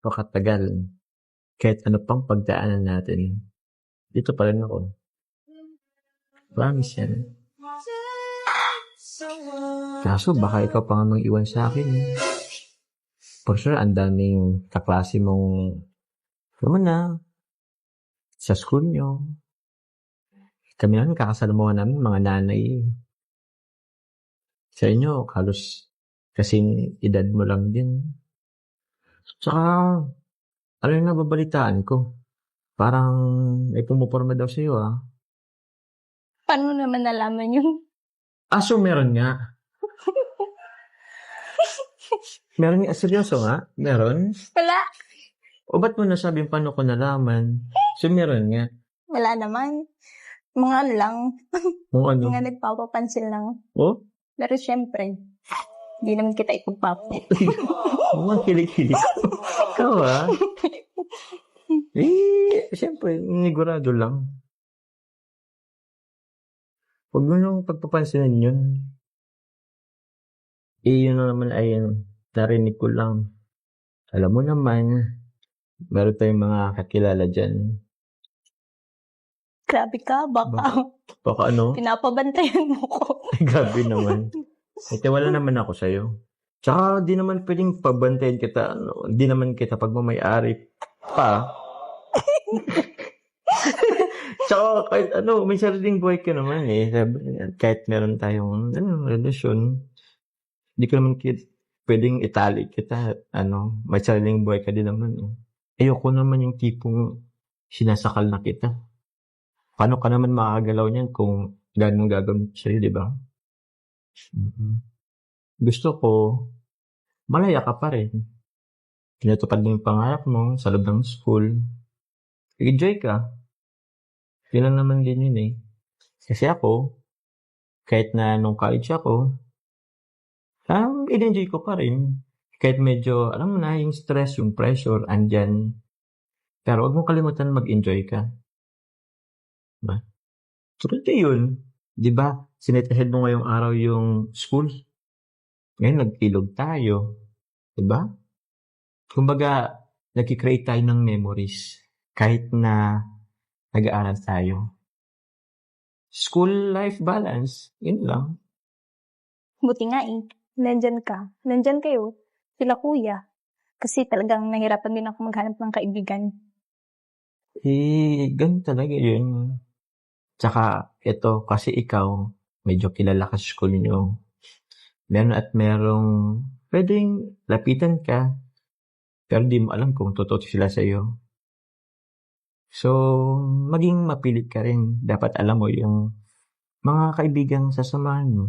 o katagal, kahit ano pang pagdaanan natin, dito pa rin ako. Promise yan. Kaso baka ikaw pa nga mang iwan sa akin. For sure, ang daming kaklase mong, alam mo na, sa school nyo. Kami namin, kakasalamuhan namin, mga nanay. Sa inyo, halos kasing edad mo lang din. Tsaka, ano yung nababalitaan ko? Parang may pumuporma daw sa'yo, ah. Paano naman nalaman yun? So meron nga. Meron nga, seryoso nga? Meron? Wala. O ba't mo nasabi paano ko nalaman? So meron nga. Wala naman. Mga ano lang. Ano? Mga nagpapapansin lang. Oh? Pero syempre, hindi naman kita ipagpapa. Mga kilig-kilig. Ikaw, ah. Siyempre, nigurado lang. Huwag mo nang pagpapansinin yun. Yun na naman ay narinig ko lang. Alam mo naman, meron tayong mga kakilala dyan. Grabe ka, baka ano? pinapabantayan mo ko. Grabe naman. Wala naman ako sa'yo. Tsaka, di naman pwedeng pabantayan kita. Di naman kita pagmamayari pa. Tsaka, kahit may sariling buhay ka naman eh. Kahit meron tayong relasyon, di ko naman pwedeng itali kita. May sariling buhay ka din naman. Ayoko naman yung tipong sinasakal na kita. Paano ka naman makakagalaw niyan kung gano'ng gagawin sa'yo, di ba? Gusto ko, malaya ka pa rin. Pinatupad mo yung pangarap mo sa loob ng school. Enjoy ka. Yun lang naman din yun eh. Kasi ako, kahit na nung college ako, in-enjoy ko pa rin. Kahit medyo, alam mo na, yung stress, yung pressure, andyan. Pero huwag mo kalimutan mag-enjoy ka. Diba? Tulad yun. Diba? Sinet ahead mo ngayong araw yung school. Ngayon, nag-ilog tayo. Diba? Kumbaga, nag-create tayo ng memories. Kahit na nag-aaral tayo. School life balance, yun lang. Buti nga eh. Nandyan ka. Nandyan kayo. Sila kuya. Kasi talagang nahirapan din ako maghanap ng kaibigan. Ganun talaga yun. Tsaka, ito, kasi ikaw, medyo kilala ka sa school nyo. Meron at merong pwedeng lapitan ka, pero di mo alam kung totoo sila sa'yo. So, maging mapilit ka rin. Dapat alam mo yung mga kaibigang sasamahan mo.